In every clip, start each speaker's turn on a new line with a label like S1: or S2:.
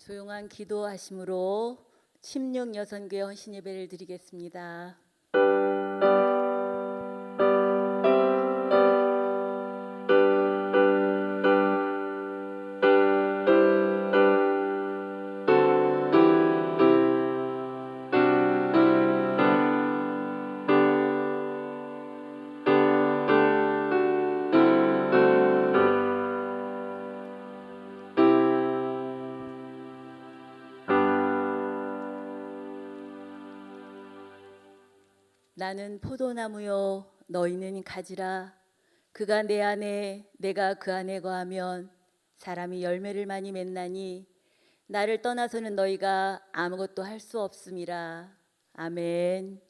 S1: 조용한 기도하심으로 16여선교회 헌신 예배를 드리겠습니다. 나는 포도나무요 너희는 가지라. 그가 내 안에 내가 그 안에 거하면 사람이 열매를 많이 맺나니 나를 떠나서는 너희가 아무것도 할 수 없음이라. 아멘.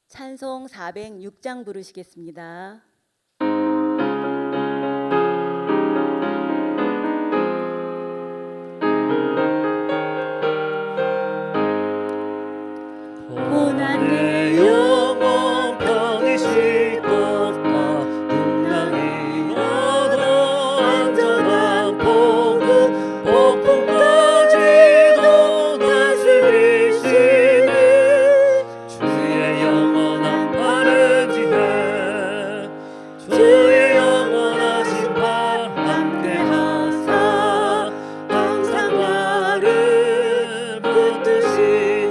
S1: 찬송 406장 부르시겠습니다. 고난 내 영혼 편히 쉴 곳과 풍랑이 얻어 안전한 폭군 폭풍까지도 다스리시는 주의 영원한 바르지해 주의 영원하신 발 함께하사 항상 나를 붙드시니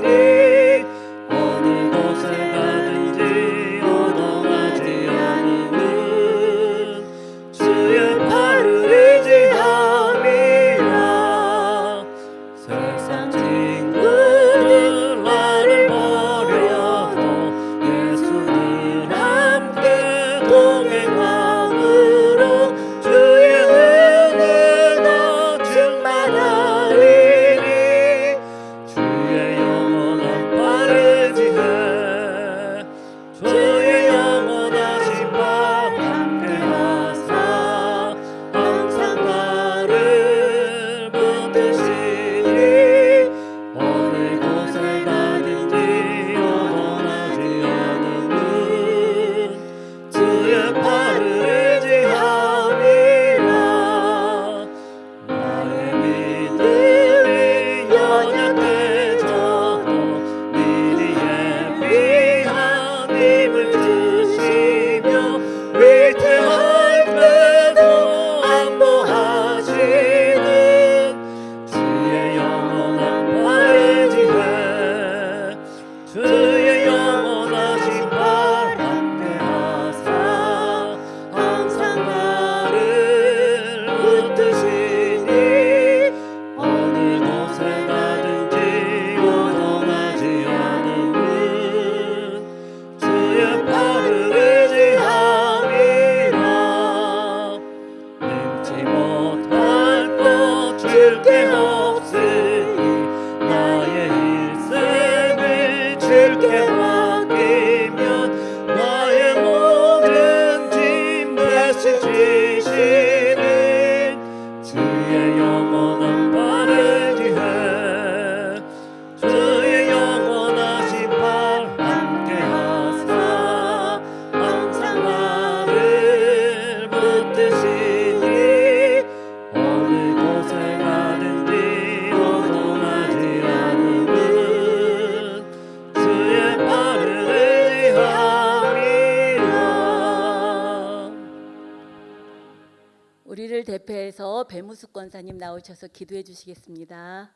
S1: 우리를 대표해서 배무숙 권사님 나오셔서 기도해 주시겠습니다.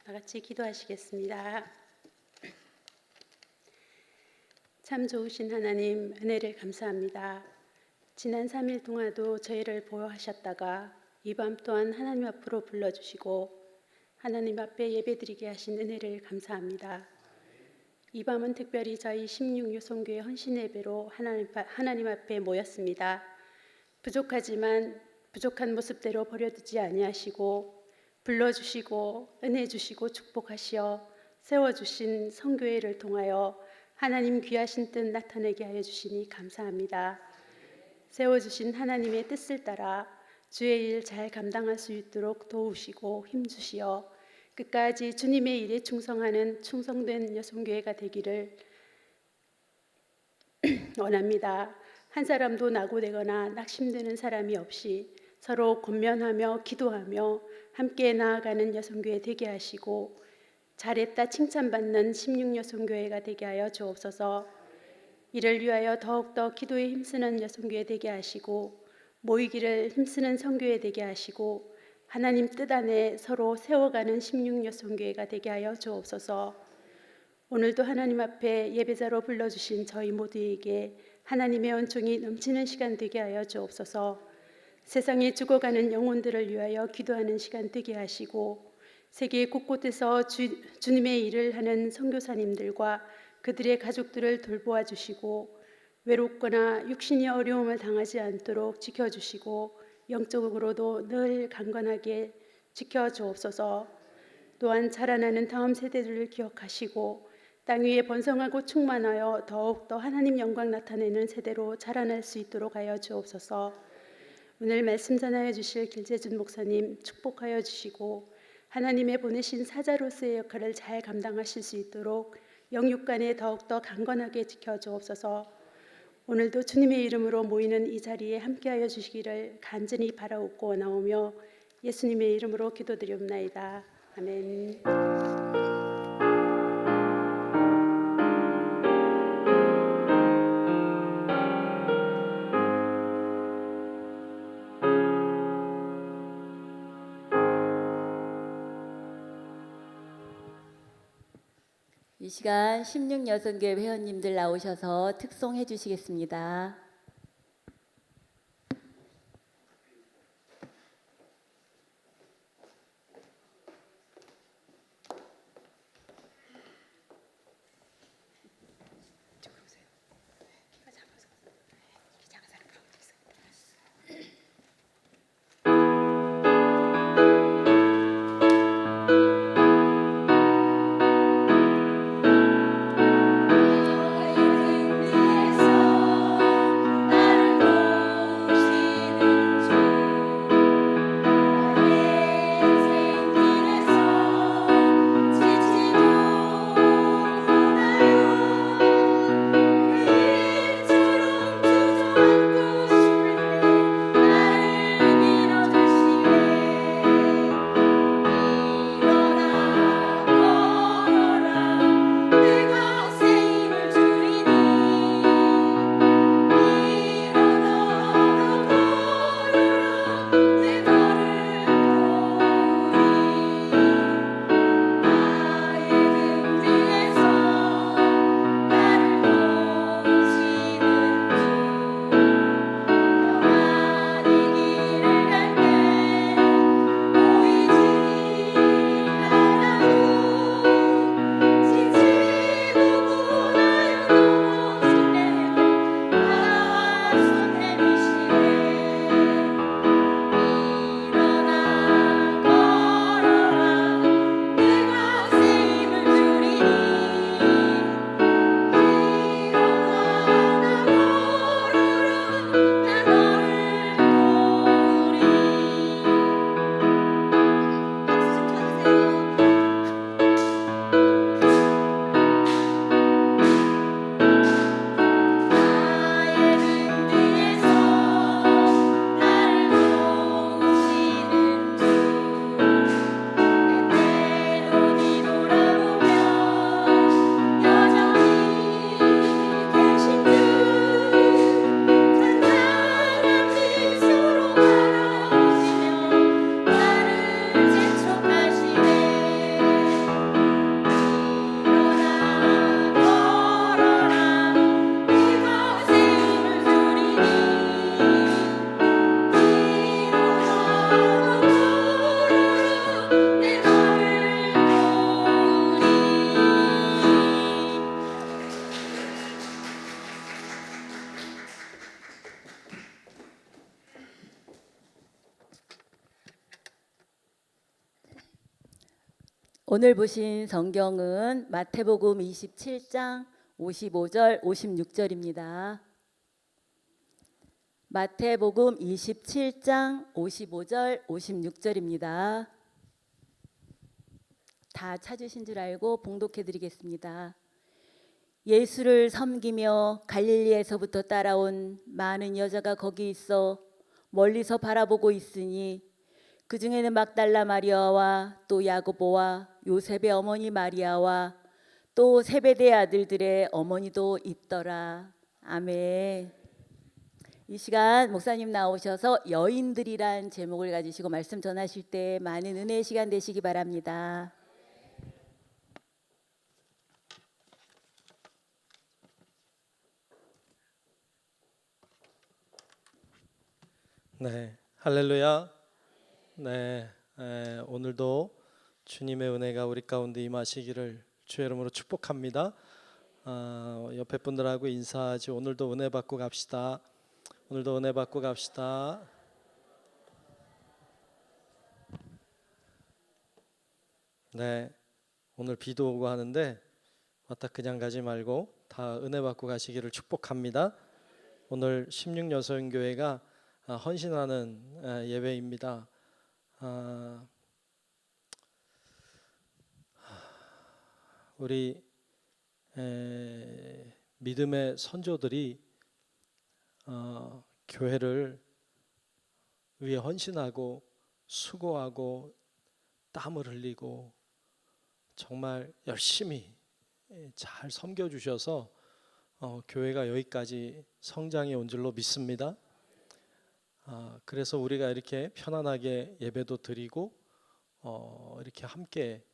S2: 다 같이 기도하시겠습니다. 참 좋으신 하나님, 은혜를 감사합니다. 지난 3일 동안도 저희를 보호하셨다가 이 밤 또한 하나님 앞으로 불러주시고 하나님 앞에 예배드리게 하신 은혜를 감사합니다. 이 밤은 특별히 저희 16유송교회 헌신 예배로 하나님 앞에 모였습니다. 부족하지만 부족한 모습대로 버려두지 아니하시고 불러주시고 은혜 주시고 축복하시어 세워주신 성교회를 통하여 하나님 귀하신 뜻 나타내게 하여 주시니 감사합니다. 세워주신 하나님의 뜻을 따라 주의 일 잘 감당할 수 있도록 도우시고 힘주시어 끝까지 주님의 일에 충성하는 충성된 여성교회가 되기를 원합니다. 한 사람도 낙오되거나 낙심되는 사람이 없이 서로 권면하며 기도하며 함께 나아가는 여성교회 되게 하시고 잘했다 칭찬받는 16여성교회가 되게 하여 주옵소서. 이를 위하여 더욱더 기도에 힘쓰는 여성교회 되게 하시고 모이기를 힘쓰는 성교회 되게 하시고 하나님 뜻 안에 서로 세워가는 16여성교회가 되게 하여 주옵소서. 오늘도 하나님 앞에 예배자로 불러주신 저희 모두에게 하나님의 은총이 넘치는 시간 되게 하여 주옵소서. 세상에 죽어가는 영혼들을 위하여 기도하는 시간 되게 하시고 세계 곳곳에서 주님의 일을 하는 선교사님들과 그들의 가족들을 돌보아 주시고 외롭거나 육신이 어려움을 당하지 않도록 지켜주시고 영적으로도 늘 강건하게 지켜주옵소서. 또한 자라나는 다음 세대들을 기억하시고 땅 위에 번성하고 충만하여 더욱더 하나님 영광 나타내는 세대로 자라날 수 있도록 하여 주옵소서. 오늘 말씀 전하여 주실 길재준 목사님 축복하여 주시고 하나님의 보내신 사자로서의 역할을 잘 감당하실 수 있도록 영육간에 더욱더 강건하게 지켜주옵소서. 오늘도 주님의 이름으로 모이는 이 자리에 함께하여 주시기를 간절히 바라옵고 원하오며 예수님의 이름으로 기도드리옵나이다. 아멘.
S1: 이 시간 16여성교회 회원님들 나오셔서 특송해 주시겠습니다. 오늘 보신 성경은 마태복음 27장 55절 56절입니다. 마태복음 27장 55절 56절입니다. 다 찾으신 줄 알고 봉독해 드리겠습니다. 예수를 섬기며 갈릴리에서부터 따라온 많은 여자가 거기 있어 멀리서 바라보고 있으니 그 중에는 막달라 마리아와 또 야고보와 요셉의 어머니 마리아와 또 세베대 아들들의 어머니도 있더라. 아멘. 이 시간 목사님 나오셔서 여인들이란 제목을 가지시고 말씀 전하실 때 많은 은혜의 시간 되시기 바랍니다.
S3: 네, 할렐루야. 네, 오늘도 주님의 은혜가 우리 가운데 임하시기를 주의 이름으로 축복합니다. 옆에 분들하고 인사하지. 오늘도 은혜 받고 갑시다. 오늘도 은혜 받고 갑시다. 네, 오늘 비도 오고 하는데 왔다 그냥 가지 말고 다 은혜 받고 가시기를 축복합니다. 오늘 16여성교회가 헌신하는 예배입니다. 우리 믿음의 선조들이 교회를 위해 헌신하고 수고하고 땀을 흘리고 정말 열심히 잘 섬겨주셔서 교회가 여기까지 성장해 온 줄로 믿습니다. 그래서 우리가 이렇게 편안하게 예배도 드리고 이렇게 함께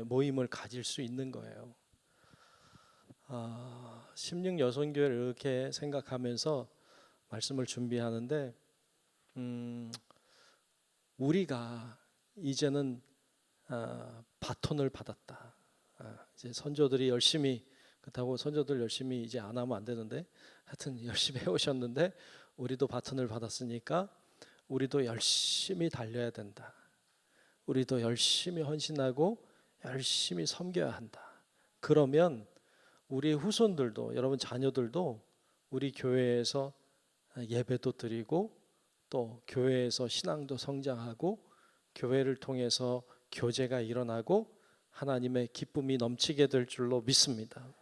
S3: 모임을 가질 수 있는 거예요. 16여성교회를 이렇게 생각하면서 말씀을 준비하는데 우리가 이제는 바톤을 받았다. 이제 선조들이 열심히, 그렇다고 선조들 열심히 이제 안 하면 안 되는데 하여튼 열심히 해오셨는데 우리도 바톤을 받았으니까 우리도 열심히 달려야 된다. 우리도 열심히 헌신하고 열심히 섬겨야 한다. 그러면 우리 후손들도, 여러분 자녀들도 우리 교회에서 예배도 드리고 또 교회에서 신앙도 성장하고 교회를 통해서 교제가 일어나고 하나님의 기쁨이 넘치게 될 줄로 믿습니다.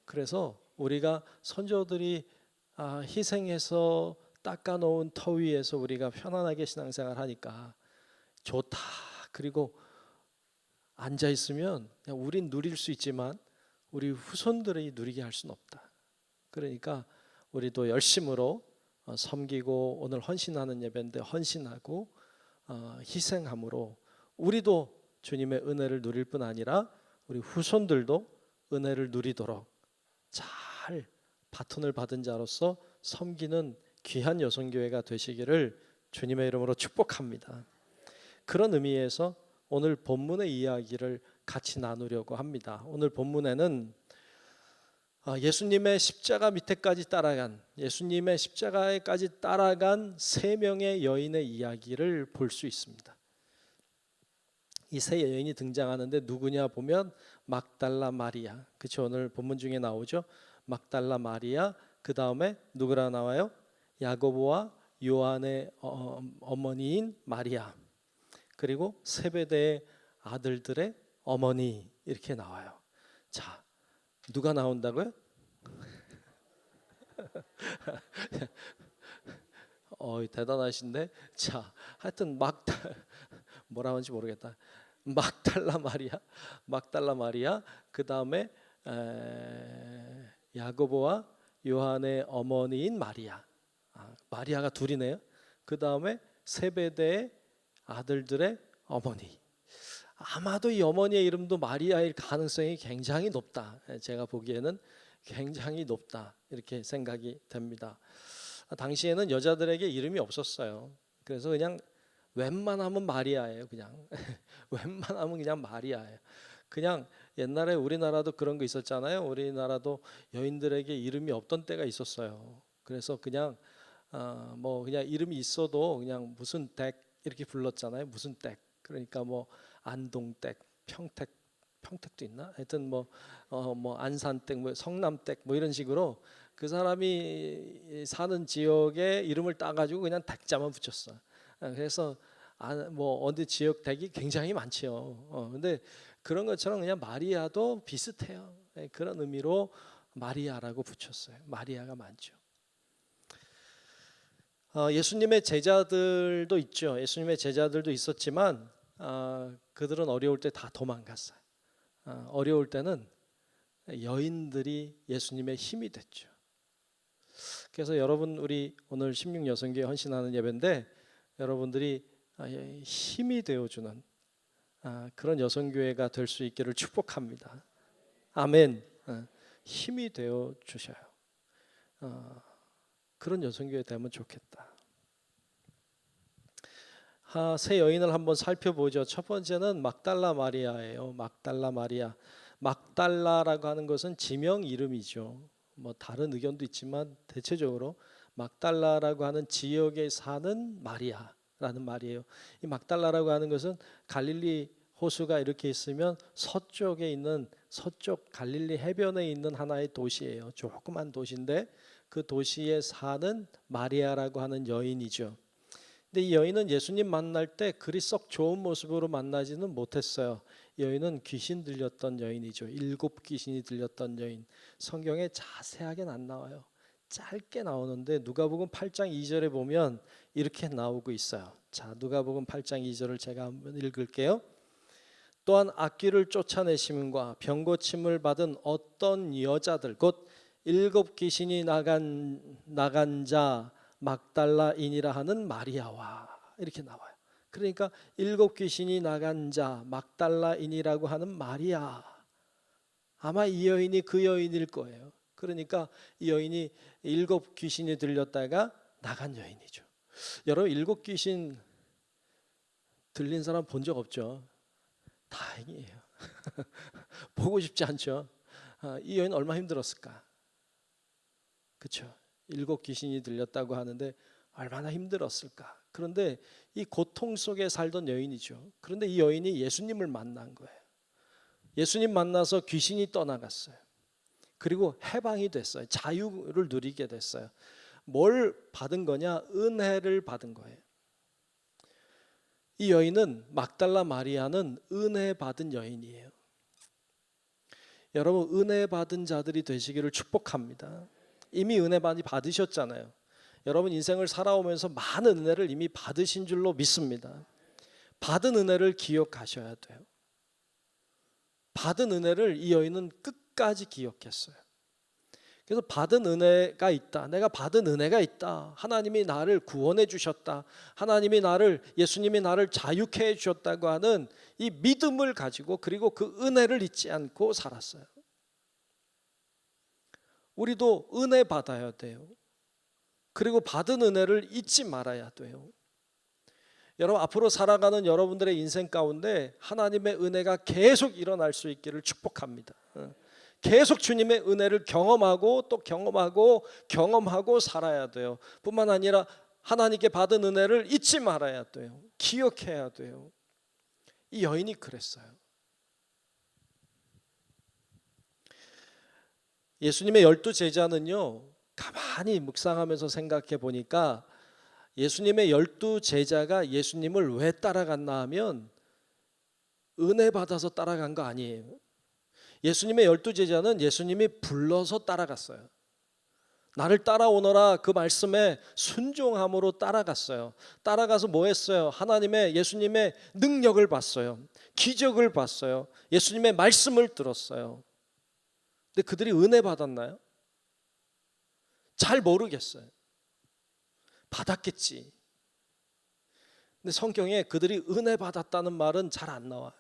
S3: 그래서 우리가 선조들이 희생해서 닦아놓은 터 위에서 우리가 편안하게 신앙생활 하니까 좋다. 그리고 앉아 있으면 그냥 우린 누릴 수 있지만 우리 후손들이 누리게 할 수는 없다. 그러니까 우리도 열심으로 섬기고 오늘 헌신하는 예배인데 헌신하고 희생함으로 우리도 주님의 은혜를 누릴 뿐 아니라 우리 후손들도 은혜를 누리도록 잘 바톤을 받은 자로서 섬기는 귀한 여성교회가 되시기를 주님의 이름으로 축복합니다. 그런 의미에서 오늘 본문의 이야기를 같이 나누려고 합니다. 오늘 본문에는 예수님의 십자가 밑에까지 따라간, 예수님의 십자가에까지 따라간 세 명의 여인의 이야기를 볼 수 있습니다. 이 세 여인이 등장하는데 누구냐 보면 막달라 마리아, 그렇죠? 오늘 본문 중에 나오죠. 막달라 마리아, 그 다음에 누구라 나와요? 야고보와 요한의 어머니인 마리아, 그리고 세베대의 아들들의 어머니, 이렇게 나와요. 자, 누가 나온다고요? 대단하신데. 자, 하여튼 뭐라 하는지 모르겠다. 막달라 마리아, 그 다음에 야고보와 요한의 어머니인 마리아. 마리아가 둘이네요. 그 다음에 세베대의 아들들의 어머니. 아마도 이 어머니의 이름도 마리아일 가능성이 굉장히 높다. 제가 보기에는 굉장히 높다, 이렇게 생각이 됩니다. 당시에는 여자들에게 이름이 없었어요. 그래서 그냥 웬만하면 마리아예요. 그냥 웬만하면 그냥 마리아예요. 그냥 옛날에 우리나라도 그런 거 있었잖아요. 우리나라도 여인들에게 이름이 없던 때가 있었어요. 그래서 그냥 뭐 그냥 이름이 있어도 그냥 무슨 댁 이렇게 불렀잖아요. 무슨 댁. 그러니까 뭐 안동댁, 평택도 있나? 하여튼 뭐 안산댁, 뭐 성남댁, 뭐 이런 식으로 그 사람이 사는 지역의 이름을 따가지고 그냥 댁자만 붙였어. 그래서 뭐 어디 지역 댁이 굉장히 많지요. 근데 그런 것처럼 그냥 마리아도 비슷해요. 그런 의미로 마리아라고 붙였어요. 마리아가 많죠. 예수님의 제자들도 있죠. 예수님의 제자들도 있었지만 그들은 어려울 때 다 도망갔어요. 어려울 때는 여인들이 예수님의 힘이 됐죠. 그래서 여러분, 우리 오늘 16여성교회 헌신하는 예배인데 여러분들이 힘이 되어주는 그런 여성교회가 될 수 있기를 축복합니다. 아멘. 힘이 되어주셔요. 그런 여성교회 되면 좋겠다. 세 여인을 한번 살펴보죠. 첫 번째는 막달라 마리아예요. 막달라 마리아. 막달라라고 하는 것은 지명 이름이죠. 뭐 다른 의견도 있지만 대체적으로 막달라라고 하는 지역에 사는 마리아라는 말이에요. 이 막달라라고 하는 것은 갈릴리 호수가 이렇게 있으면 서쪽에 있는 서쪽 갈릴리 해변에 있는 하나의 도시예요. 조그만 도시인데 그 도시에 사는 마리아라고 하는 여인이죠. 근데 이 여인은 예수님 만날 때 그리 썩 좋은 모습으로 만나지는 못했어요. 이 여인은 귀신 들렸던 여인이죠. 7 귀신이 들렸던 여인. 성경에 자세하게는 안 나와요. 짧게 나오는데 누가복음 8장 2절에 보면 이렇게 나오고 있어요. 자, 누가복음 8장 2절을 제가 한번 읽을게요. 또한 악귀를 쫓아내심과 병고침을 받은 어떤 여자들 곧 7 귀신이 나간 자 막달라인이라 하는 마리아와 이렇게 나와요. 그러니까 7 귀신이 나간 자 막달라인이라고 하는 마리아, 아마 이 여인이 그 여인일 거예요. 그러니까 이 여인이 7 귀신이 들렸다가 나간 여인이죠. 여러분, 7 귀신 들린 사람 본 적 없죠? 다행이에요. 보고 싶지 않죠? 이 여인 얼마나 힘들었을까? 그렇죠? 7 귀신이 들렸다고 하는데 얼마나 힘들었을까? 그런데 이 고통 속에 살던 여인이죠. 그런데 이 여인이 예수님을 만난 거예요. 예수님 만나서 귀신이 떠나갔어요. 그리고 해방이 됐어요. 자유를 누리게 됐어요. 뭘 받은 거냐? 은혜를 받은 거예요. 이 여인은, 막달라 마리아는 은혜 받은 여인이에요. 여러분, 은혜 받은 자들이 되시기를 축복합니다. 이미 은혜 많이 받으셨잖아요. 여러분, 인생을 살아오면서 많은 은혜를 이미 받으신 줄로 믿습니다. 받은 은혜를 기억하셔야 돼요. 받은 은혜를 이 여인은 끝까지 기억했어요. 그래서 받은 은혜가 있다. 내가 받은 은혜가 있다. 하나님이 나를 구원해 주셨다. 하나님이 나를, 예수님이 나를 자유케 해 주셨다고 하는 이 믿음을 가지고, 그리고 그 은혜를 잊지 않고 살았어요. 우리도 은혜 받아야 돼요. 그리고 받은 은혜를 잊지 말아야 돼요. 여러분, 앞으로 살아가는 여러분들의 인생 가운데 하나님의 은혜가 계속 일어날 수 있기를 축복합니다. 계속 주님의 은혜를 경험하고 또 경험하고 살아야 돼요. 뿐만 아니라 하나님께 받은 은혜를 잊지 말아야 돼요. 기억해야 돼요. 이 여인이 그랬어요. 예수님의 12 제자는요, 가만히 묵상하면서 생각해 보니까 예수님의 12 제자가 예수님을 왜 따라갔나 하면 은혜 받아서 따라간 거 아니에요. 예수님의 12 제자는 예수님이 불러서 따라갔어요. 나를 따라오너라 그 말씀에 순종함으로 따라갔어요. 따라가서 뭐 했어요? 예수님의 능력을 봤어요. 기적을 봤어요. 예수님의 말씀을 들었어요. 근데 그들이 은혜 받았나요? 잘 모르겠어요. 받았겠지. 근데 성경에 그들이 은혜 받았다는 말은 잘 안 나와요.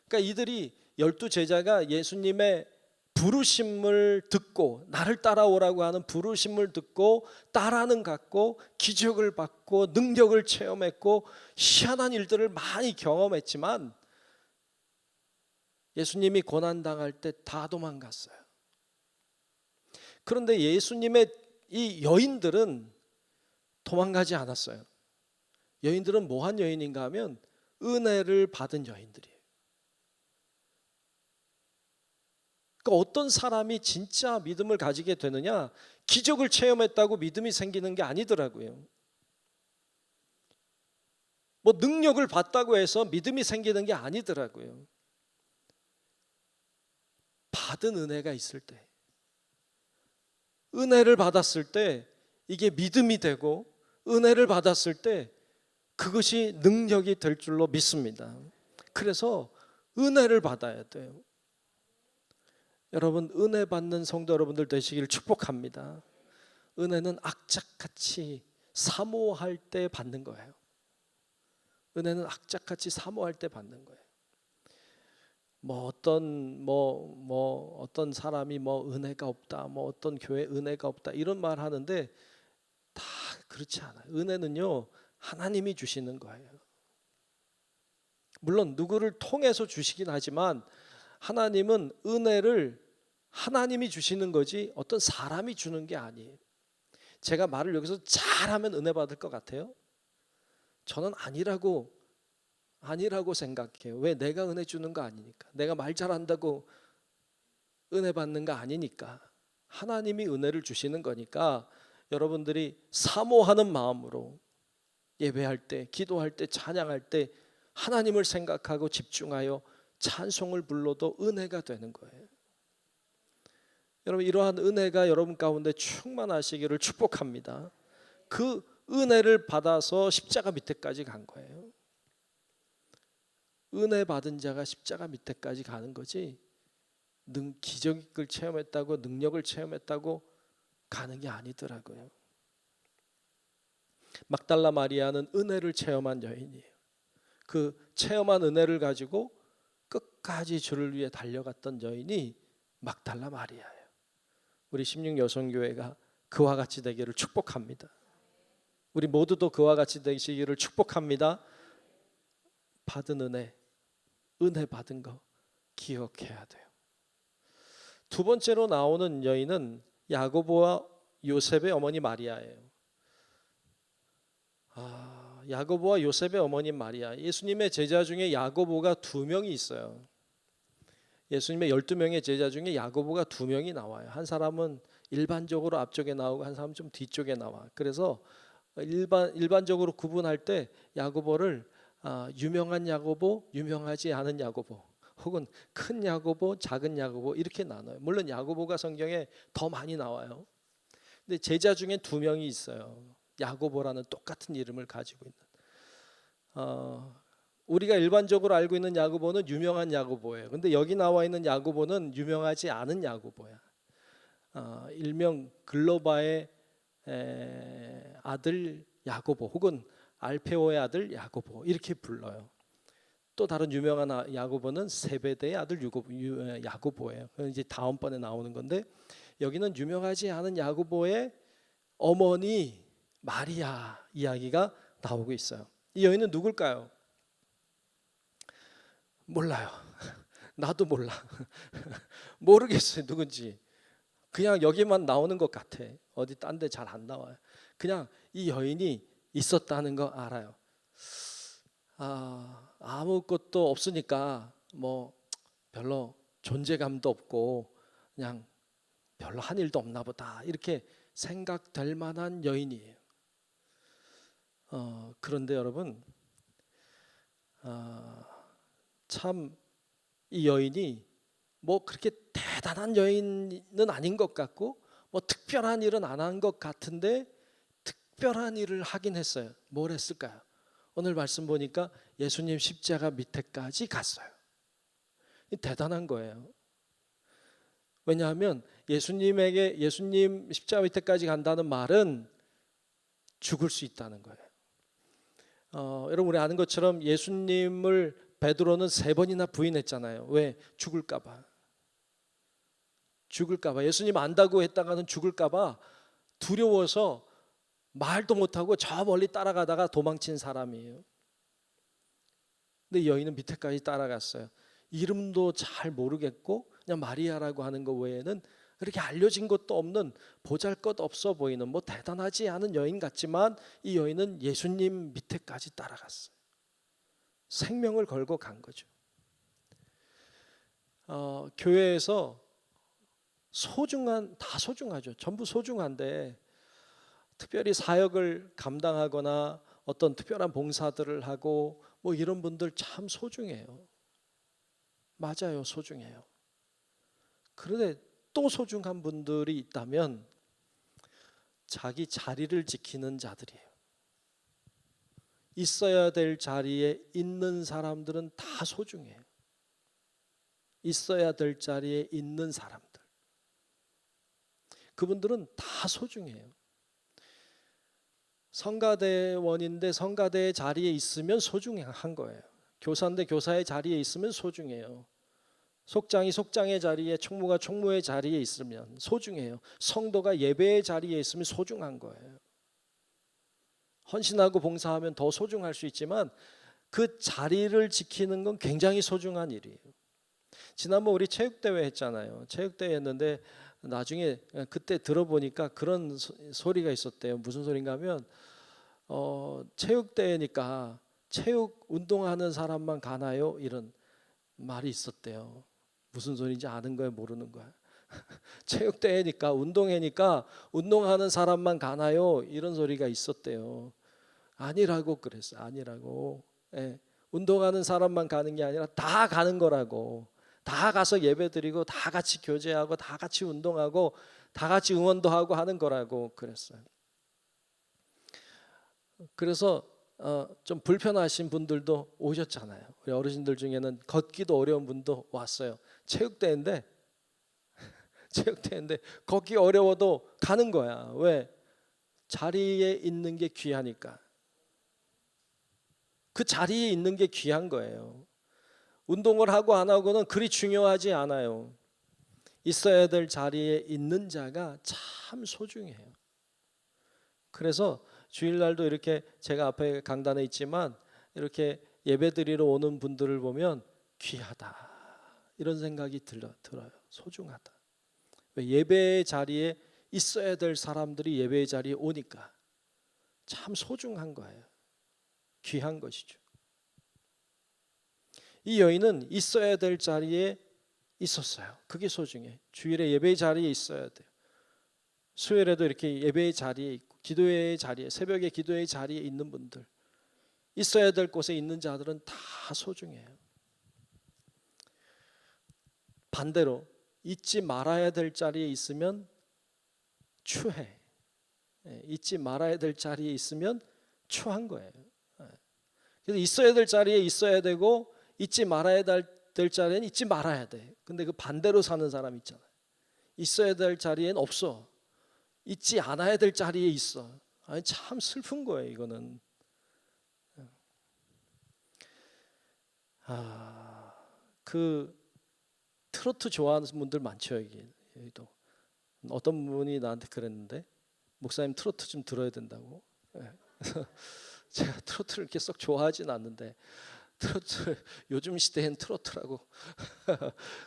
S3: 그러니까 이들이 12 제자가 예수님의 부르심을 듣고, 나를 따라오라고 하는 부르심을 듣고 따라는 갔고 기적을 받고 능력을 체험했고 희한한 일들을 많이 경험했지만 예수님이 고난당할 때 다 도망갔어요. 그런데 예수님의 이 여인들은 도망가지 않았어요. 여인들은 뭐한 여인인가 하면 은혜를 받은 여인들이에요. 그러니까 어떤 사람이 진짜 믿음을 가지게 되느냐, 기적을 체험했다고 믿음이 생기는 게 아니더라고요. 뭐 능력을 받다고 해서 믿음이 생기는 게 아니더라고요. 받은 은혜가 있을 때, 은혜를 받았을 때 이게 믿음이 되고, 은혜를 받았을 때 그것이 능력이 될 줄로 믿습니다. 그래서 은혜를 받아야 돼요. 여러분, 은혜 받는 성도 여러분들 되시기를 축복합니다. 은혜는 악착같이 사모할 때 받는 거예요. 은혜는 악착같이 사모할 때 받는 거예요. 어떤 사람이 은혜가 없다, 어떤 교회 은혜가 없다 이런 말 하는데 다 그렇지 않아요. 은혜는요, 하나님이 주시는 거예요. 물론 누구를 통해서 주시긴 하지만 하나님은 은혜를 하나님이 주시는 거지 어떤 사람이 주는 게 아니에요. 제가 말을 여기서 잘하면 은혜 받을 것 같아요? 저는 아니라고 생각해요. 왜? 내가 은혜 주는 거 아니니까. 내가 말 잘한다고 은혜 받는 거 아니니까. 하나님이 은혜를 주시는 거니까 여러분들이 사모하는 마음으로 예배할 때, 기도할 때, 찬양할 때 하나님을 생각하고 집중하여 찬송을 불러도 은혜가 되는 거예요. 여러분, 이러한 은혜가 여러분 가운데 충만하시기를 축복합니다. 그 은혜를 받아서 십자가 밑에까지 간 거예요. 은혜 받은 자가 십자가 밑에까지 가는 거지, 기적을 체험했다고, 능력을 체험했다고 가는 게 아니더라고요. 막달라 마리아는 은혜를 체험한 여인이에요. 그 체험한 은혜를 가지고 끝까지 주를 위해 달려갔던 여인이 막달라 마리아예요. 우리 16여성교회가 그와 같이 되기를 축복합니다. 우리 모두도 그와 같이 되시기를 축복합니다. 받은 은혜 받은 거 기억해야 돼요. 두 번째로 나오는 여인은 야고보와 요셉의 어머니 마리아예요. 야고보와 요셉의 어머니 마리아. 예수님의 제자 중에 야고보가 2명이 있어요. 예수님의 12명의 제자 중에 야고보가 2명이 나와요. 한 사람은 일반적으로 앞쪽에 나오고 한 사람은 좀 뒤쪽에 나와. 그래서 일반적으로 구분할 때 야고보를 유명한 야고보, 유명하지 않은 야고보, 혹은 큰 야고보, 작은 야고보 이렇게 나눠요. 물론 야고보가 성경에 더 많이 나와요. 근데 제자 중에 2명이 있어요. 야고보라는 똑같은 이름을 가지고 있는. 우리가 일반적으로 알고 있는 야고보는 유명한 야고보예요. 근데 여기 나와 있는 야고보는 유명하지 않은 야고보야. 일명 글로바의 아들 야고보, 혹은 알페오의 아들 야고보 이렇게 불러요. 또 다른 유명한 야고보는 세베대의 아들 야고보예요. 그건 이제 다음번에 나오는 건데, 여기는 유명하지 않은 야고보의 어머니 마리아 이야기가 나오고 있어요. 이 여인은 누굴까요? 몰라요. 나도 몰라. 모르겠어요, 누군지. 그냥 여기만 나오는 것 같아. 어디 딴 데 잘 안 나와요. 그냥 이 여인이 있었다는 거 알아요. 아무것도 없으니까 별로 존재감도 없고 그냥 별로 한 일도 없나 보다 이렇게 생각될 만한 여인이에요. 그런데 여러분, 참 이 여인이 그렇게 대단한 여인은 아닌 것 같고 특별한 일은 안 한 것 같은데 특별한 일을 하긴 했어요. 뭘 했을까요? 오늘 말씀 보니까 예수님 십자가 밑에까지 갔어요. 대단한 거예요. 왜냐하면 예수님 십자가 밑에까지 간다는 말은 죽을 수 있다는 거예요. 여러분, 우리 아는 것처럼 예수님을 베드로는 3번이나 부인했잖아요. 왜? 죽을까 봐. 예수님 안다고 했다가는 죽을까 봐 두려워서 말도 못하고 저 멀리 따라가다가 도망친 사람이에요. 근데 여인은 밑에까지 따라갔어요. 이름도 잘 모르겠고 그냥 마리아라고 하는 것 외에는 그렇게 알려진 것도 없는, 보잘것없어 보이는, 대단하지 않은 여인 같지만 이 여인은 예수님 밑에까지 따라갔어요. 생명을 걸고 간 거죠. 교회에서 다 소중하죠. 전부 소중한데 특별히 사역을 감당하거나 어떤 특별한 봉사들을 하고 이런 분들 참 소중해요. 맞아요, 소중해요. 그런데 또 소중한 분들이 있다면 자기 자리를 지키는 자들이에요. 있어야 될 자리에 있는 사람들은 다 소중해요. 있어야 될 자리에 있는 사람들. 그분들은 다 소중해요. 성가대원인데 성가대의 자리에 있으면 소중한 거예요. 교사인데 교사의 자리에 있으면 소중해요. 속장이 속장의 자리에, 총무가 총무의 자리에 있으면 소중해요. 성도가 예배의 자리에 있으면 소중한 거예요. 헌신하고 봉사하면 더 소중할 수 있지만 그 자리를 지키는 건 굉장히 소중한 일이에요. 지난번 우리 체육대회 했잖아요. 체육대회 했는데 나중에 그때 들어보니까 그런 소리가 있었대요. 무슨 소린가 하면 체육대회니까 체육 운동하는 사람만 가나요? 이런 말이 있었대요. 무슨 소리인지 아는 거야 모르는 거야. 체육대회니까 운동회니까 운동하는 사람만 가나요? 이런 소리가 있었대요. 아니라고 그랬어요. 아니라고. 예. 운동하는 사람만 가는 게 아니라 다 가는 거라고. 다 가서 예배드리고 다 같이 교제하고 다 같이 운동하고 다 같이 응원도 하고 하는 거라고 그랬어요. 그래서 좀 불편하신 분들도 오셨잖아요. 우리 어르신들 중에는 걷기도 어려운 분도 왔어요. 체육대회인데 걷기 어려워도 가는 거야. 왜? 자리에 있는 게 귀하니까. 그 자리에 있는 게 귀한 거예요. 운동을 하고 안 하고는 그리 중요하지 않아요. 있어야 될 자리에 있는 자가 참 소중해요. 그래서 주일날도 이렇게 제가 앞에 강단에 있지만 이렇게 예배드리러 오는 분들을 보면 귀하다 이런 생각이 들어요. 소중하다. 왜? 예배의 자리에 있어야 될 사람들이 예배의 자리에 오니까 참 소중한 거예요. 귀한 것이죠. 이 여인은 있어야 될 자리에 있었어요. 그게 소중해. 주일에 예배의 자리에 있어야 돼요. 수요일에도 이렇게 예배의 자리에 있고 기도회의 자리에, 새벽에 기도회의 자리에 있는 분들, 있어야 될 곳에 있는 자들은 다 소중해요. 반대로 잊지 말아야 될 자리에 있으면 추해. 잊지 말아야 될 자리에 있으면 추한 거예요. 그래서 있어야 될 자리에 있어야 되고 잊지 말아야 될 자리에는 잊지 말아야 돼. 근데 그 반대로 사는 사람 있잖아요. 있어야 될 자리에는 없어. 잊지 않아야 될 자리에 있어. 아니, 참 슬픈 거예요, 이거는. 그 트로트 좋아하는 분들 많죠, 여기도. 어떤 분이 나한테 그랬는데 목사님 트로트 좀 들어야 된다고. 제가 트로트를 이렇게 썩 좋아하진 않는데 트로트 요즘 시대엔 트로트라고.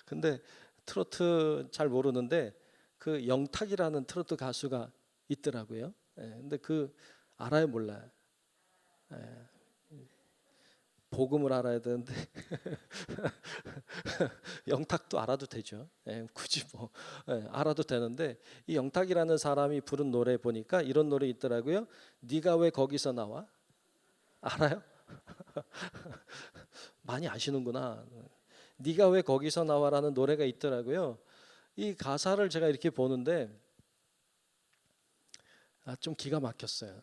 S3: 근데 트로트 잘 모르는데 그 영탁이라는 트로트 가수가 있더라고요. 근데 그 알아요 몰라요? 복음을 알아야 되는데 영탁도 알아도 되죠. 굳이 뭐 알아도 되는데 이 영탁이라는 사람이 부른 노래 보니까 이런 노래 있더라고요. 네가 왜 거기서 나와? 알아요? 많이 아시는구나. 네가 왜 거기서 나와라는 노래가 있더라고요. 이 가사를 제가 이렇게 보는데 좀 기가 막혔어요.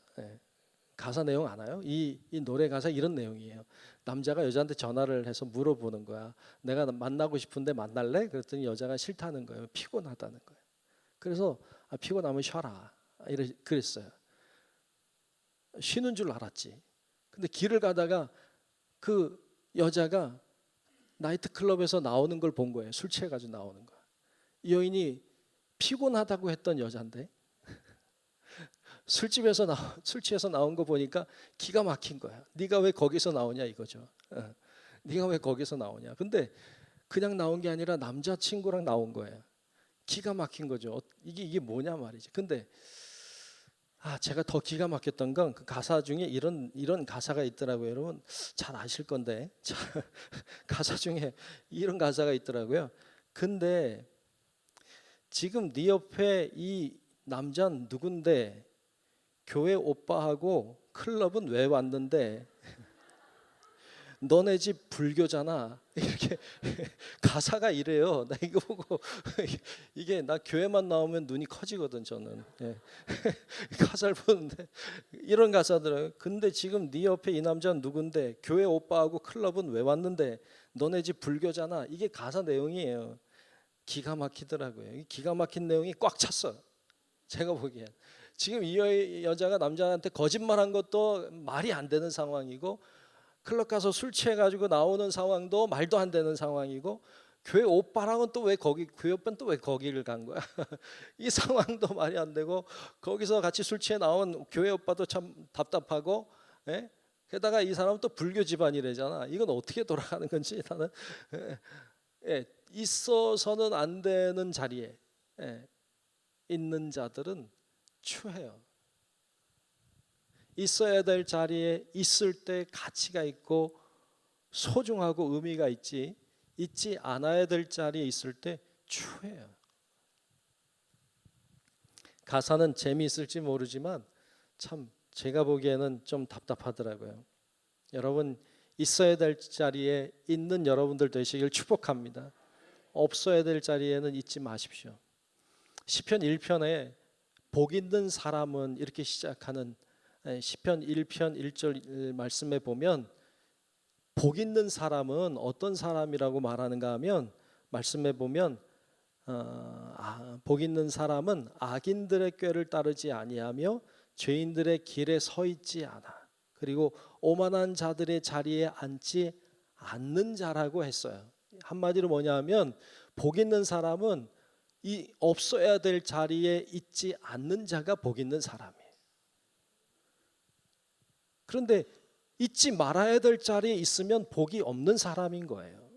S3: 가사 내용 아나요? 이 노래 가사 이런 내용이에요. 남자가 여자한테 전화를 해서 물어보는 거야. 내가 만나고 싶은데 만날래? 그랬더니 여자가 싫다는 거예요. 피곤하다는 거예요. 그래서 피곤하면 쉬어라. 그랬어요. 쉬는 줄 알았지. 근데 길을 가다가 그 여자가 나이트클럽에서 나오는 걸 본 거예요. 술 취해가지고 나오는 거야. 이 여인이 피곤하다고 했던 여잔데 술 취해서 나온 거 보니까 기가 막힌 거야. 네가 왜 거기서 나오냐 이거죠. 네가 왜 거기서 나오냐. 근데 그냥 나온 게 아니라 남자친구랑 나온 거예요. 기가 막힌 거죠. 이게 뭐냐 말이지. 근데 제가 더 기가 막혔던 건 그 가사 중에 이런 가사가 있더라고요. 여러분 잘 아실 건데 가사 중에 이런 가사가 있더라고요. 근데 지금 네 옆에 이 남자는 누군데 교회 오빠하고 클럽은 왜 왔는데 너네 집 불교잖아. 이렇게 가사가 이래요. 나 이거 보고 이게 나 교회만 나오면 눈이 커지거든 저는. 예. 가사를 보는데 이런 가사들은 근데 지금 네 옆에 이 남자는 누군데 교회 오빠하고 클럽은 왜 왔는데 너네 집 불교잖아. 이게 가사 내용이에요. 기가 막히더라고요. 이 기가 막힌 내용이 꽉 찼어. 제가 보기엔 지금 이 여자가 남자한테 거짓말한 것도 말이 안 되는 상황이고 클럽 가서 술 취해가지고 나오는 상황도 말도 안 되는 상황이고 교회 오빠랑은 또 왜 거기 교회 오빠는 또 왜 거기를 간 거야? 이 상황도 말이 안 되고 거기서 같이 술 취해 나온 교회 오빠도 참 답답하고 예? 게다가 이 사람은 또 불교 집안이래잖아. 이건 어떻게 돌아가는 건지 나는 예, 있어서는 안 되는 자리에 있는 자들은 추해요. 있어야 될 자리에 있을 때 가치가 있고 소중하고 의미가 있지 않아야 될 자리에 있을 때 추해요. 가사는 재미있을지 모르지만 참 제가 보기에는 좀 답답하더라고요. 여러분 있어야 될 자리에 있는 여러분들 되시길 축복합니다. 없어야 될 자리에는 있지 마십시오. 시편 1편에 복 있는 사람은 이렇게 시작하는 시편 1편 1절 말씀에 보면 복 있는 사람은 어떤 사람이라고 말하는가 하면 말씀에 보면 복 있는 사람은 악인들의 꾀를 따르지 아니하며 죄인들의 길에 서 있지 않아. 그리고 오만한 자들의 자리에 앉지 않는 자라고 했어요. 한마디로 뭐냐면 복 있는 사람은 이 없어야 될 자리에 있지 않는 자가 복 있는 사람이에요. 그런데 잊지 말아야 될 자리에 있으면 복이 없는 사람인 거예요.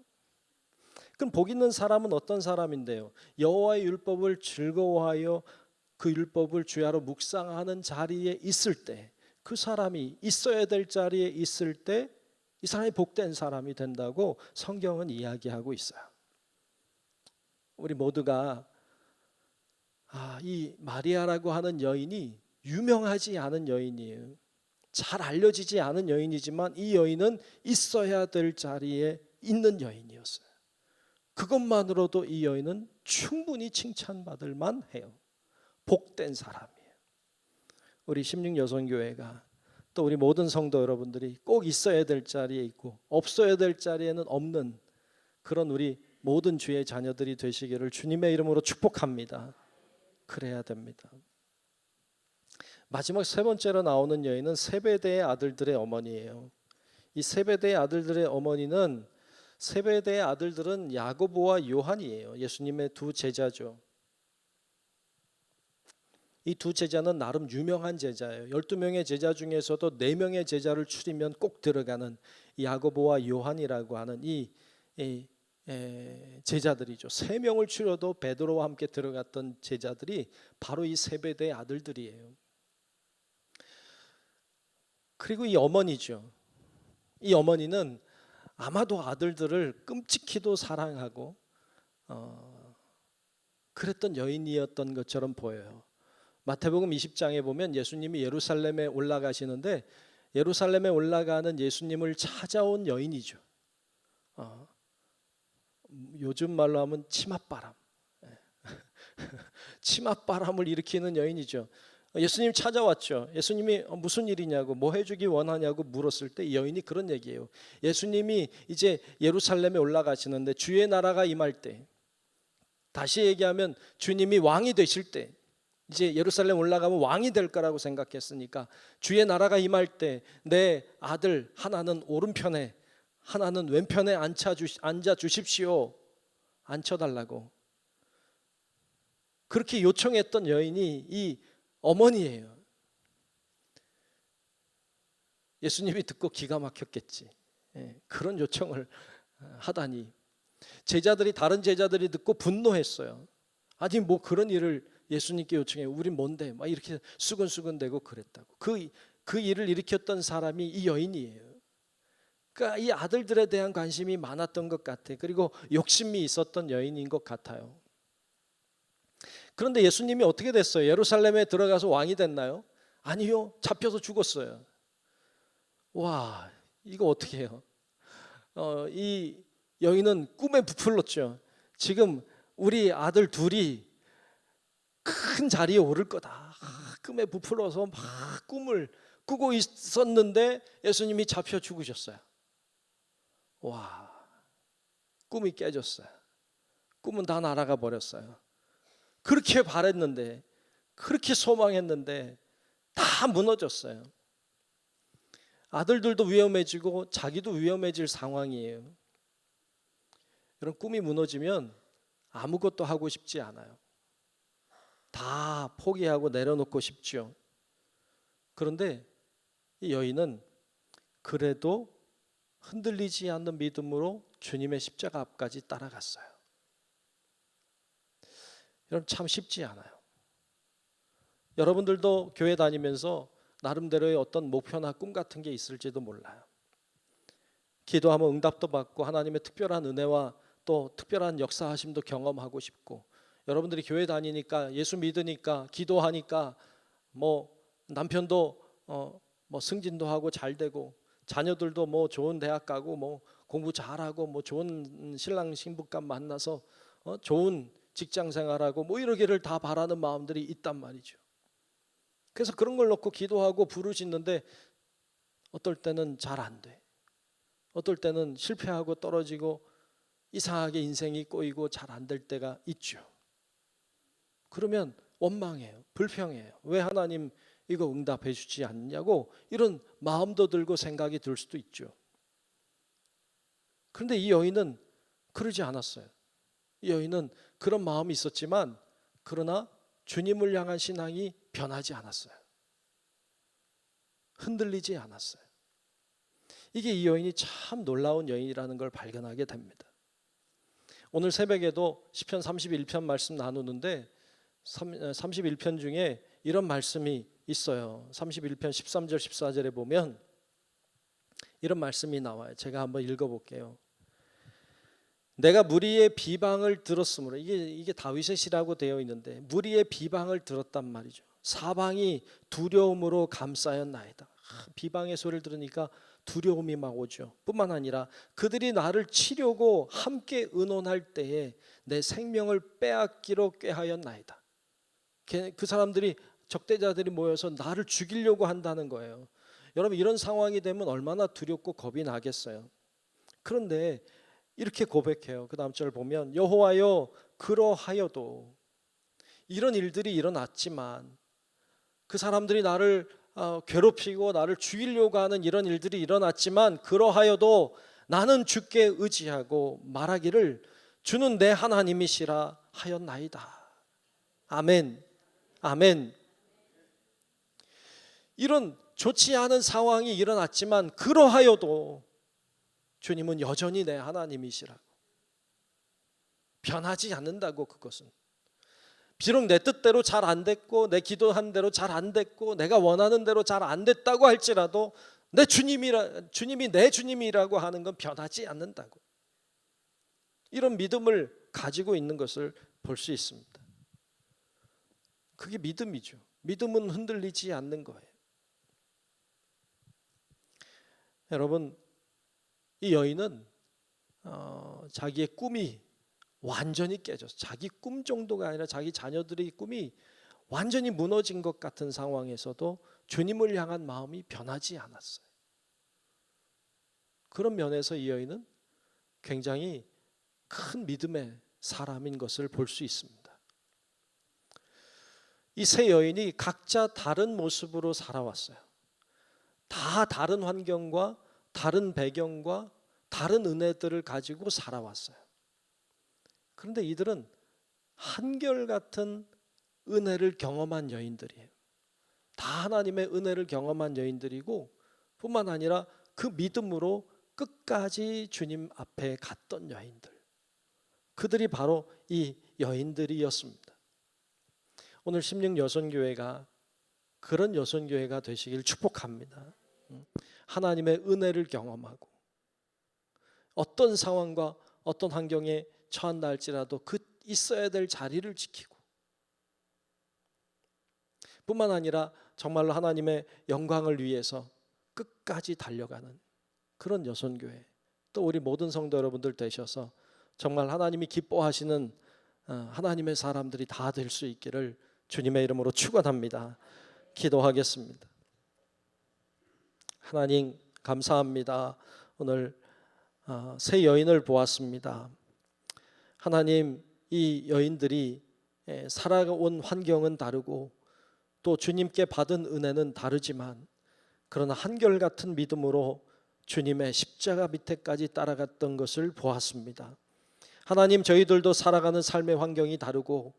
S3: 그럼 복 있는 사람은 어떤 사람인데요? 여호와의 율법을 즐거워하여 그 율법을 주야로 묵상하는 자리에 있을 때, 그 사람이 있어야 될 자리에 있을 때 이 사람이 복된 사람이 된다고 성경은 이야기하고 있어요. 우리 모두가 이 마리아라고 하는 여인이 유명하지 않은 여인이에요. 잘 알려지지 않은 여인이지만 이 여인은 있어야 될 자리에 있는 여인이었어요. 그것만으로도 이 여인은 충분히 칭찬받을 만해요. 복된 사람이에요. 우리 심령여성교회가 또 우리 모든 성도 여러분들이 꼭 있어야 될 자리에 있고 없어야 될 자리에는 없는 그런 우리 모든 주의 자녀들이 되시기를 주님의 이름으로 축복합니다. 그래야 됩니다. 마지막 세 번째로 나오는 여인은 세베대의 아들들의 어머니예요. 이 세베대의 아들들의 어머니는 세베대의 아들들은 야고보와 요한이에요. 예수님의 두 제자죠. 이 두 제자는 나름 유명한 제자예요. 12명의 제자 중에서도 4명의 제자를 추리면 꼭 들어가는 야고보와 요한이라고 하는 이 제자들이죠. 3명을 추려도 베드로와 함께 들어갔던 제자들이 바로 이 세베대의 아들들이에요. 그리고 이 어머니죠. 이 어머니는 아마도 아들들을 끔찍히도 사랑하고 그랬던 여인이었던 것처럼 보여요. 마태복음 20장에 보면 예수님이 예루살렘에 올라가시는데 예루살렘에 올라가는 예수님을 찾아온 여인이죠. 요즘 말로 하면 치맛바람. 치맛바람을 일으키는 여인이죠. 예수님 찾아왔죠. 예수님이 무슨 일이냐고 뭐 해주기 원하냐고 물었을 때 이 여인이 그런 얘기예요. 예수님이 이제 예루살렘에 올라가시는데 주의 나라가 임할 때, 다시 얘기하면 주님이 왕이 되실 때, 이제 예루살렘 올라가면 왕이 될 거라고 생각했으니까 주의 나라가 임할 때 내 아들 하나는 오른편에 하나는 왼편에 앉아 주십시오. 앉혀달라고 그렇게 요청했던 여인이 이 어머니예요. 예수님이 듣고 기가 막혔겠지. 그런 요청을 하다니. 제자들이 다른 제자들이 듣고 분노했어요. 아니 뭐 그런 일을 예수님께 요청해. 우린 뭔데? 막 이렇게 수근수근대고 그랬다고. 그 일을 일으켰던 사람이 이 여인이에요. 그러니까 이 아들들에 대한 관심이 많았던 것 같아. 그리고 욕심이 있었던 여인인 것 같아요. 그런데 예수님이 어떻게 됐어요? 예루살렘에 들어가서 왕이 됐나요? 아니요. 잡혀서 죽었어요. 와, 이거 어떻게 해요? 이 여인은 꿈에 부풀렀죠. 지금 우리 아들 둘이 큰 자리에 오를 거다. 꿈에 부풀어서 막 꿈을 꾸고 있었는데 예수님이 잡혀 죽으셨어요. 와, 꿈이 깨졌어요. 꿈은 다 날아가 버렸어요. 그렇게 바랬는데, 그렇게 소망했는데 다 무너졌어요. 아들들도 위험해지고 자기도 위험해질 상황이에요. 이런 꿈이 무너지면 아무것도 하고 싶지 않아요. 다 포기하고 내려놓고 싶죠. 그런데 이 여인은 그래도 흔들리지 않는 믿음으로 주님의 십자가 앞까지 따라갔어요. 여러분, 참 쉽지 않아요. 여러분들도 교회 다니면서 나름대로의 어떤 목표나 꿈 같은 게 있을지도 몰라요. 기도하면 응답도 받고 하나님의 특별한 은혜와 또 특별한 역사하심도 경험하고 싶고, 여러분들이 교회 다니니까, 예수 믿으니까, 기도하니까 뭐 남편도 뭐 승진도 하고 잘 되고, 자녀들도 뭐 좋은 대학 가고 뭐 공부 잘하고 뭐 좋은 신랑 신부감 만나서 좋은 직장 생활하고 뭐 이러기를 다 바라는 마음들이 있단 말이죠. 그래서 그런 걸 놓고 기도하고 부르짖는데 어떨 때는 잘 안 돼. 어떨 때는 실패하고 떨어지고 이상하게 인생이 꼬이고 잘 안 될 때가 있죠. 그러면 원망해요. 불평해요. 왜 하나님 이거 응답해 주지 않냐고 이런 마음도 들고 생각이 들 수도 있죠. 그런데 이 여인은 그러지 않았어요. 이 여인은 그런 마음이 있었지만 그러나 주님을 향한 신앙이 변하지 않았어요. 흔들리지 않았어요. 이게 이 여인이 참 놀라운 여인이라는 걸 발견하게 됩니다. 오늘 새벽에도 시편 31편 말씀 나누는데 31편 중에 이런 말씀이 있어요. 31편 13절 14절에 보면 이런 말씀이 나와요. 제가 한번 읽어볼게요. 내가 무리의 비방을 들었으므로, 이게 다윗의 시라고 되어 있는데 무리의 비방을 들었단 말이죠. 사방이 두려움으로 감싸였나이다. 비방의 소리를 들으니까 두려움이 막 오죠. 뿐만 아니라 그들이 나를 치려고 함께 의논할 때에 내 생명을 빼앗기로 꾀하였나이다. 그 사람들이, 적대자들이 모여서 나를 죽이려고 한다는 거예요. 여러분, 이런 상황이 되면 얼마나 두렵고 겁이 나겠어요. 그런데 이렇게 고백해요. 그 다음 절을 보면 여호와여, 그러하여도, 이런 일들이 일어났지만 그 사람들이 나를 괴롭히고 나를 죽이려고 하는 이런 일들이 일어났지만 그러하여도 나는 주께 의지하고 말하기를 주는 내 하나님이시라 하였나이다. 아멘. 아멘. 이런 좋지 않은 상황이 일어났지만 그러하여도 주님은 여전히 내 하나님이시라고. 변하지 않는다고. 그것은 비록 내 뜻대로 잘 안 됐고 내 기도한 대로 잘 안 됐고 내가 원하는 대로 잘 안 됐다고 할지라도 내 주님이 내 주님이라고 하는 건 변하지 않는다고. 이런 믿음을 가지고 있는 것을 볼 수 있습니다. 그게 믿음이죠. 믿음은 흔들리지 않는 거예요. 여러분, 이 여인은 자기의 꿈이 완전히 깨져서, 자기 꿈 정도가 아니라 자기 자녀들의 꿈이 완전히 무너진 것 같은 상황에서도 주님을 향한 마음이 변하지 않았어요. 그런 면에서 이 여인은 굉장히 큰 믿음의 사람인 것을 볼 수 있습니다. 이 세 여인이 각자 다른 모습으로 살아왔어요. 다 다른 환경과 다른 배경과 다른 은혜들을 가지고 살아왔어요. 그런데 이들은 한결같은 은혜를 경험한 여인들이에요. 다 하나님의 은혜를 경험한 여인들이고, 뿐만 아니라 그 믿음으로 끝까지 주님 앞에 갔던 여인들, 그들이 바로 이 여인들이었습니다. 오늘 심령 여선교회가 그런 여선교회가 되시길 축복합니다. 하나님의 은혜를 경험하고 어떤 상황과 어떤 환경에 처한다 할지라도 그 있어야 될 자리를 지키고, 뿐만 아니라 정말로 하나님의 영광을 위해서 끝까지 달려가는 그런 여선교회 또 우리 모든 성도 여러분들 되셔서 정말 하나님이 기뻐하시는 하나님의 사람들이 다 될 수 있기를 주님의 이름으로 축원합니다. 기도하겠습니다. 하나님 감사합니다. 오늘 세 여인을 보았습니다. 하나님, 이 여인들이 살아온 환경은 다르고 또 주님께 받은 은혜는 다르지만 그러나 한결같은 믿음으로 주님의 십자가 밑에까지 따라갔던 것을 보았습니다. 하나님, 저희들도 살아가는 삶의 환경이 다르고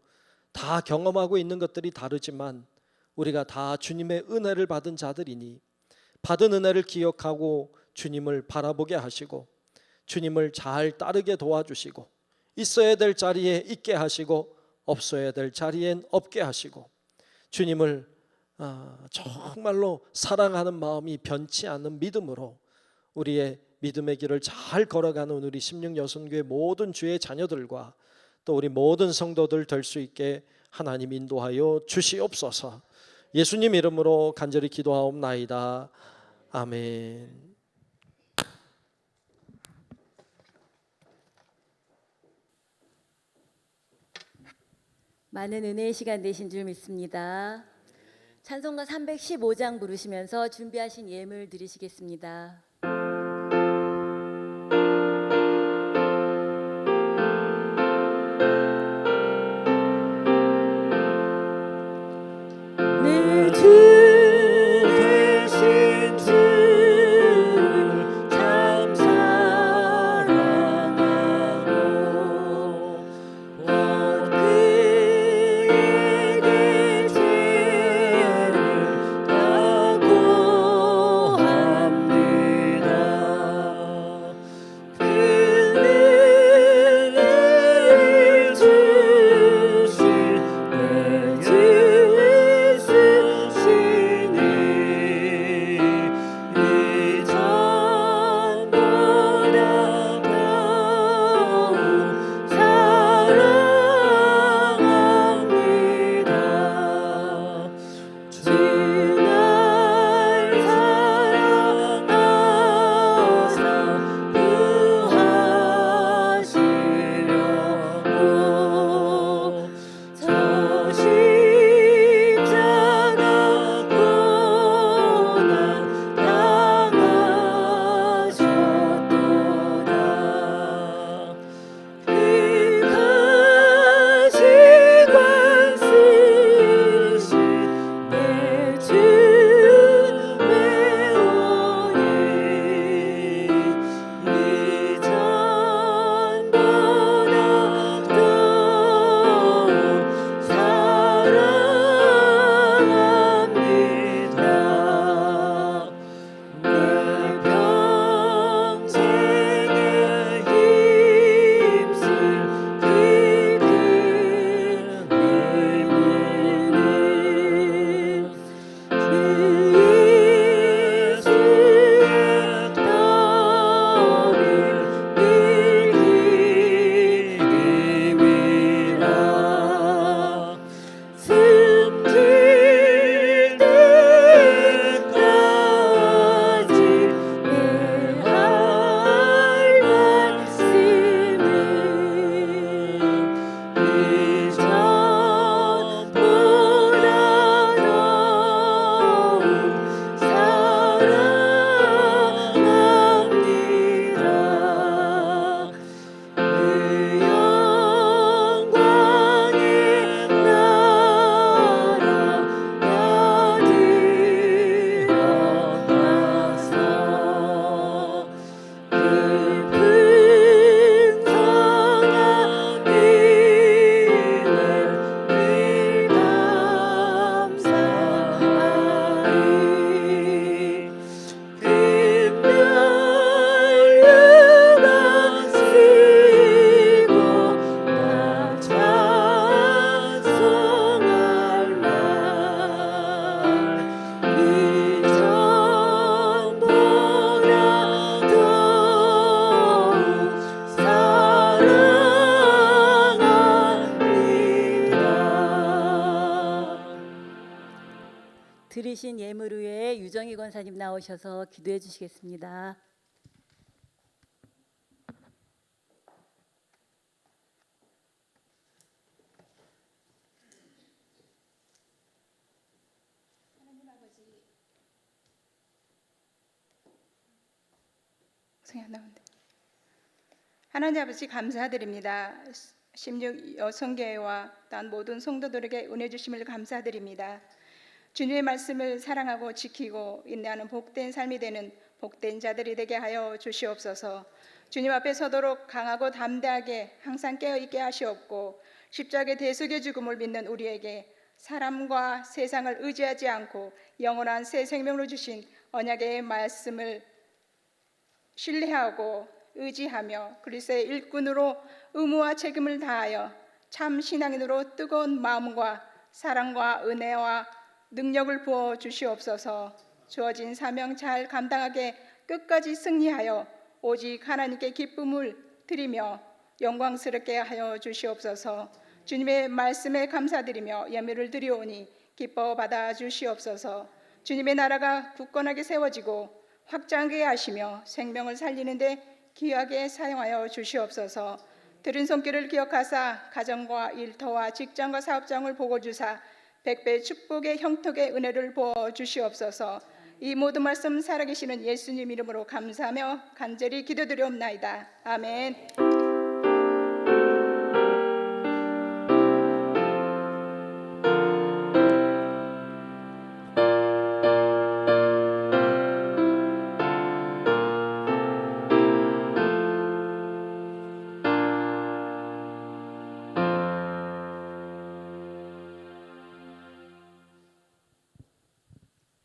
S3: 다 경험하고 있는 것들이 다르지만 우리가 다 주님의 은혜를 받은 자들이니 받은 은혜를 기억하고 주님을 바라보게 하시고 주님을 잘 따르게 도와주시고 있어야 될 자리에 있게 하시고 없어야 될 자리엔 없게 하시고 주님을 정말로 사랑하는 마음이 변치 않는 믿음으로 우리의 믿음의 길을 잘 걸어가는 우리 16여선교회 모든 주의 자녀들과 또 우리 모든 성도들 될 수 있게 하나님 인도하여 주시옵소서. 예수님 이름으로 간절히 기도하옵나이다. 아멘.
S1: 많은 은혜의 시간 되신 줄 믿습니다. 찬송가 315장 부르시면서 준비하신 예물 드리시겠습니다. 내 주 되신 주를 참 사랑하고 곧 그에게 죄를 다고합니다. 그를 주신 내 주 드리신 예물 위에 유정희 권사님 나오셔서 기도해 주시겠습니다.
S4: 방송이 안 나오는데. 하나님 아버지 감사드립니다. 16 여성교회와 또한 모든 성도들에게 은혜 주심을 감사드립니다. 주님의 말씀을 사랑하고 지키고 인내하는 복된 삶이 되는 복된 자들이 되게 하여 주시옵소서. 주님 앞에 서도록 강하고 담대하게 항상 깨어있게 하시옵고 십자가의 대속의 죽음을 믿는 우리에게 사람과 세상을 의지하지 않고 영원한 새 생명으로 주신 언약의 말씀을 신뢰하고 의지하며 그리스도의 일꾼으로 의무와 책임을 다하여 참 신앙인으로 뜨거운 마음과 사랑과 은혜와 능력을 부어 주시옵소서. 주어진 사명 잘 감당하게 끝까지 승리하여 오직 하나님께 기쁨을 드리며 영광스럽게 하여 주시옵소서. 주님의 말씀에 감사드리며 예배를 드리오니 기뻐 받아 주시옵소서. 주님의 나라가 굳건하게 세워지고 확장하게 하시며 생명을 살리는데 귀하게 사용하여 주시옵소서. 들은 손길을 기억하사 가정과 일터와 직장과 사업장을 보고 주사 백배 축복의 형통의 은혜를 부어 주시옵소서. 이 모든 말씀 살아계시는 예수님 이름으로 감사하며 간절히 기도드리옵나이다. 아멘.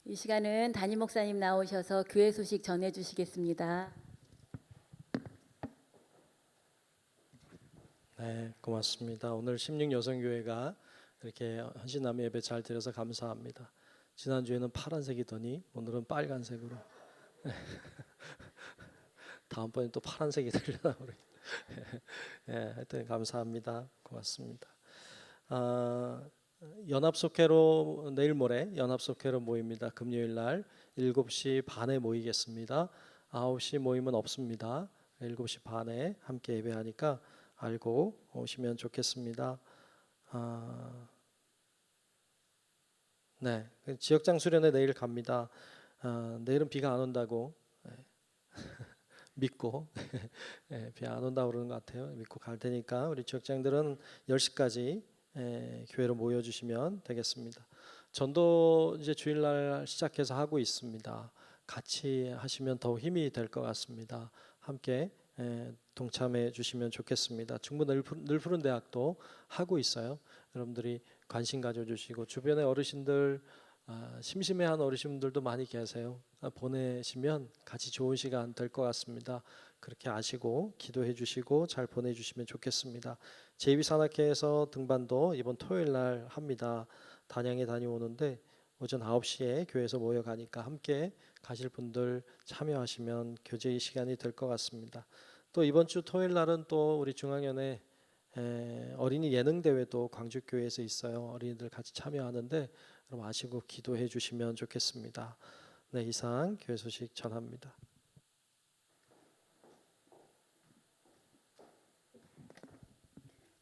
S1: 이 시간은 담임 목사님 나오셔서 교회 소식 전해 주시겠습니다.
S3: 네, 고맙습니다. 오늘 16여성교회가 이렇게 헌신남의 예배 잘 드려서 감사합니다. 지난주에는 파란색이더니 오늘은 빨간색으로. 다음번에 또 파란색이 되려나 우리. 하여튼 감사합니다. 고맙습니다. 연합속회로 내일 모레 연합속회로 모입니다. 금요일 날 7시 반에 모이겠습니다. 9시 모임은 없습니다. 7시 반에 함께 예배하니까 알고 오시면 좋겠습니다. 네, 지역장 수련회 내일 갑니다. 내일은 비가 안 온다고 믿고 비 안 온다고 그러는 것 같아요. 믿고 갈 테니까 우리 지역장들은 10시까지 교회로 모여주시면 되겠습니다. 전도 이제 주일날 시작해서 하고 있습니다. 같이 하시면 더 힘이 될 것 같습니다. 함께 동참해 주시면 좋겠습니다. 중부 늘푸른 대학도 하고 있어요. 여러분들이 관심 가져주시고 주변의 어르신들 심심해하는 어르신들도 많이 계세요. 보내시면 같이 좋은 시간 될 것 같습니다. 그렇게 아시고 기도해 주시고 잘 보내주시면 좋겠습니다. 제비산악회에서 등반도 이번 토요일 날 합니다. 단양에 다녀오는데 오전 9시에 교회에서 모여가니까 함께 가실 분들 참여하시면 교제의 시간이 될 것 같습니다. 또 이번 주 토요일 날은 또 우리 중앙연회 어린이 예능 대회도 광주교회에서 있어요. 어린이들 같이 참여하는데 여러분 아시고 기도해 주시면 좋겠습니다. 네, 이상 교회 소식 전합니다.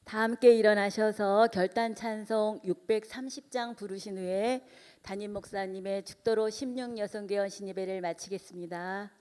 S1: 다 함께 일어나셔서 결단 찬송 630장 부르신 후에 담임 목사님의 죽도로 16여성교회 헌신 예배를 마치겠습니다.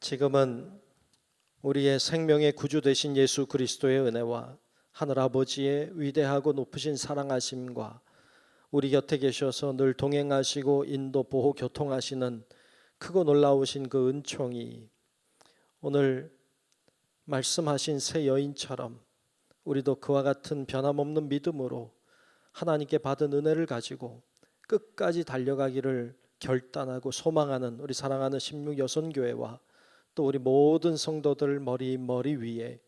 S3: 지금은 우리의 생명의 구주 되신 예수 그리스도의 은혜와 하늘 아버지의 위대하고 높으신 사랑하심과 우리 곁에 계셔서 늘 동행하시고 인도 보호 교통하시는 크고 놀라우신 그 은총이 오늘 말씀하신 새 여인처럼 우리도 그와 같은 변함없는 믿음으로 하나님께 받은 은혜를 가지고 끝까지 달려가기를 결단하고 소망하는 우리 사랑하는 16여선교회와 또 우리 모든 성도들 머리 위에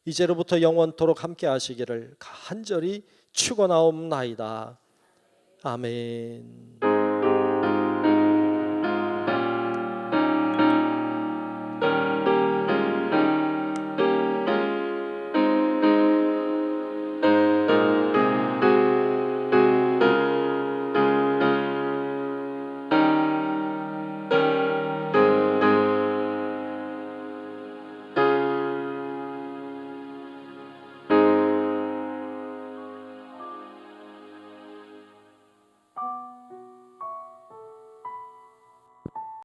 S3: 이제로부터 영원토록 함께 하시기를 간절히 축원하옵나이다. 아멘.